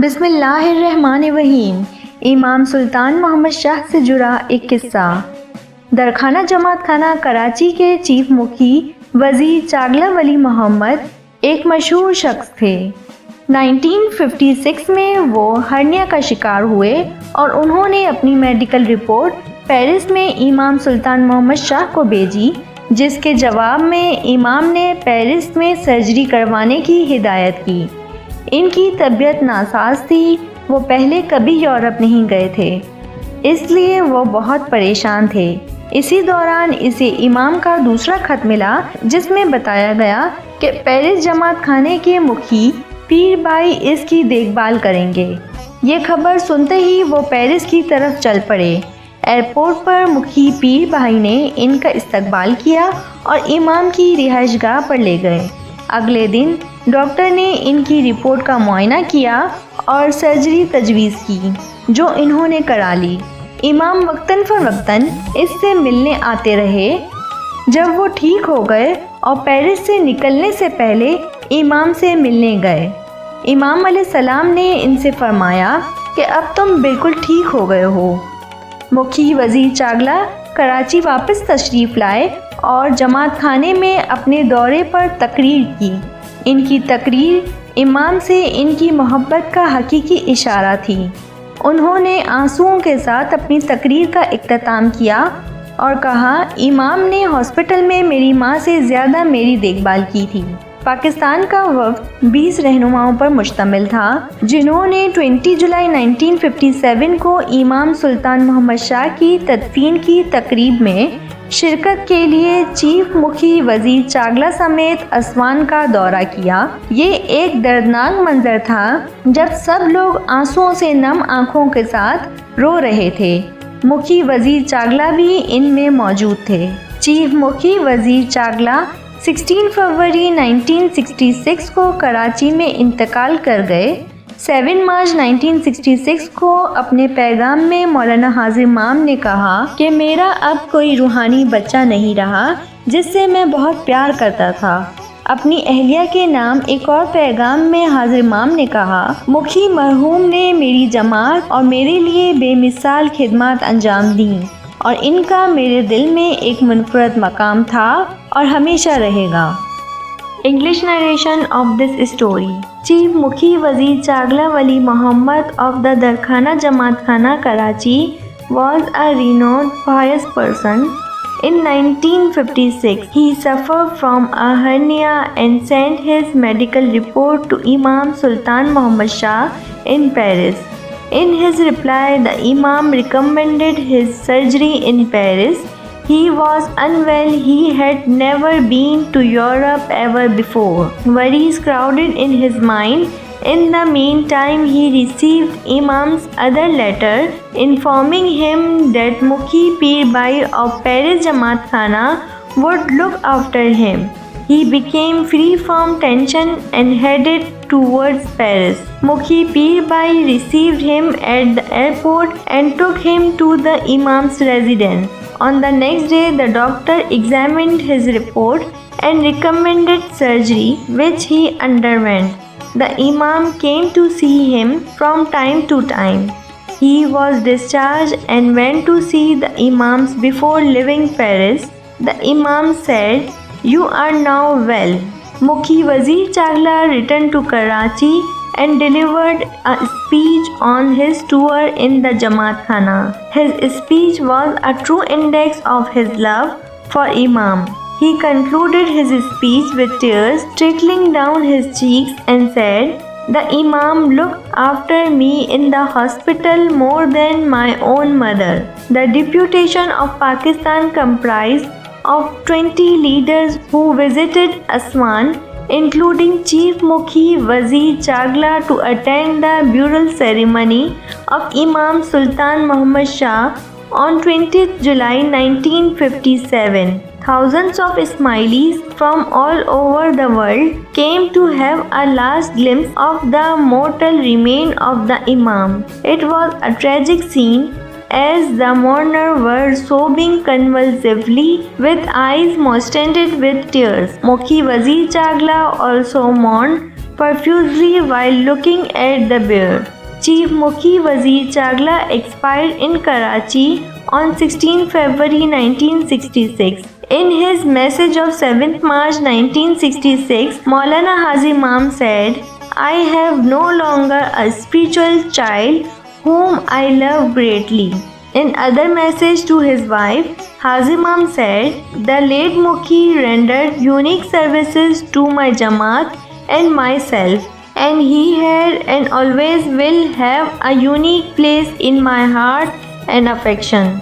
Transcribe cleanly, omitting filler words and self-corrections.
بسم اللہ الرحمن الرحیم۔ امام سلطان محمد شاہ سے جڑا ایک قصہ۔ درخانہ جماعت خانہ کراچی کے چیف مکھی وزیر چاغلہ ولی محمد ایک مشہور شخص تھے۔ 1956 میں وہ ہرنیا کا شکار ہوئے اور انہوں نے اپنی میڈیکل رپورٹ پیرس میں امام سلطان محمد شاہ کو بھیجی، جس کے جواب میں امام نے پیرس میں سرجری کروانے کی ہدایت کی۔ ان کی طبیعت ناساز تھی، وہ پہلے کبھی یورپ نہیں گئے تھے، اس لیے وہ بہت پریشان تھے۔ اسی دوران اسے امام کا دوسرا خط ملا جس میں بتایا گیا کہ پیرس جماعت خانے کے مکھی پیر بھائی اس کی دیکھ بھال کریں گے۔ یہ خبر سنتے ہی وہ پیرس کی طرف چل پڑے۔ ایئرپورٹ پر مکھی پیر بھائی نے ان کا استقبال کیا اور امام کی رہائش گاہ پر لے گئے۔ اگلے دن ڈاکٹر نے ان کی رپورٹ کا معائنہ کیا اور سرجری تجویز کی، جو انہوں نے کرا لی۔ امام وقتاً فوقتاً اس سے ملنے آتے رہے۔ جب وہ ٹھیک ہو گئے اور پیرس سے نکلنے سے پہلے امام سے ملنے گئے، امام علیہ السلام نے ان سے فرمایا کہ اب تم بالکل ٹھیک ہو گئے ہو۔ مکھی وزیر چاغلہ کراچی واپس تشریف لائے اور جماعت خانے میں اپنے دورے پر تقریر کی۔ ان کی تقریر امام سے ان کی محبت کا حقیقی اشارہ تھی۔ انہوں نے آنسوؤں کے ساتھ اپنی تقریر کا اختتام کیا اور کہا، امام نے ہاسپٹل میں میری ماں سے زیادہ میری دیکھ بھال کی تھی۔ پاکستان کا وفد 20 رہنماؤں پر مشتمل تھا، جنہوں نے 20 جولائی 1957 کو امام سلطان محمد شاہ کی تدفین کی تقریب میں شرکت کے لیے چیف مکھی وزیر چاغلہ سمیت اسوان کا دورہ کیا۔ یہ ایک دردناک منظر تھا جب سب لوگ آنسوؤں سے نم آنکھوں کے ساتھ رو رہے تھے۔ مکھی وزیر چاغلہ بھی ان میں موجود تھے۔ چیف مکھی وزیر چاغلہ 16 فروری 1966 کو کراچی میں انتقال کر گئے۔ 7 مارچ 1966 کو اپنے پیغام میں مولانا حاضر امام نے کہا کہ میرا اب کوئی روحانی بچہ نہیں رہا جس سے میں بہت پیار کرتا تھا۔ اپنی اہلیہ کے نام ایک اور پیغام میں حاضر امام نے کہا، مکھی مرحوم نے میری جماعت اور میرے لیے بے مثال خدمات انجام دیں اور ان کا میرے دل میں ایک منفرد مقام تھا اور ہمیشہ رہے گا۔ English narration of this story. Chief Mukhi Wazir Chagla Wali Muhammad of the Darkhana Jamaat Khana Karachi was a renowned pious person. In 1956, he suffered from a hernia and sent his medical report to Imam Sultan Muhammad Shah in Paris. In his reply, the Imam recommended his surgery in Paris. He was unwell. He had never been to Europe ever before. Worries crowded in his mind. In the meantime, he received Imam's other letter informing him that Mukhi Pir Bhai of Paris Jamaat Khana would look after him. He became free from tension and headed towards Paris. Mukhi Pir Bhai received him at the airport and took him to the Imam's residence. On the next day, the doctor examined his report and recommended surgery, which he underwent. The Imam came to see him from time to time. He was discharged and went to see the Imams before leaving Paris. The Imam said, "You are now well." Mukhi Wazir Chagla returned to Karachi and delivered a speech on his tour in the Jamaat Khana. His speech was a true index of his love for Imam. He concluded his speech with tears trickling down his cheeks and said, "The Imam looked after me in the hospital more than my own mother." The deputation of Pakistan comprised of 20 leaders who visited Aswan, including Chief Mukhi Wazir Chagla, to attend the burial ceremony of Imam Sultan Muhammad Shah on 20th July 1957. Thousands of Ismailis from all over the world came to have a last glimpse of the mortal remain of the Imam. It was a tragic scene as the mourners were sobbing convulsively with eyes moistened with tears. Mukhi Wazir Chagla also mourned profusely while looking at the bear. Chief Mukhi Wazir Chagla expired in Karachi on 16 February 1966. In his message of 7th March 1966, Maulana Haji Imam said, "I have no longer a spiritual child whom I love greatly." In other message to his wife, Haji Imam said, "The late Mukhi rendered unique services to my Jamaat and myself, and he had and always will have a unique place in my heart and affection."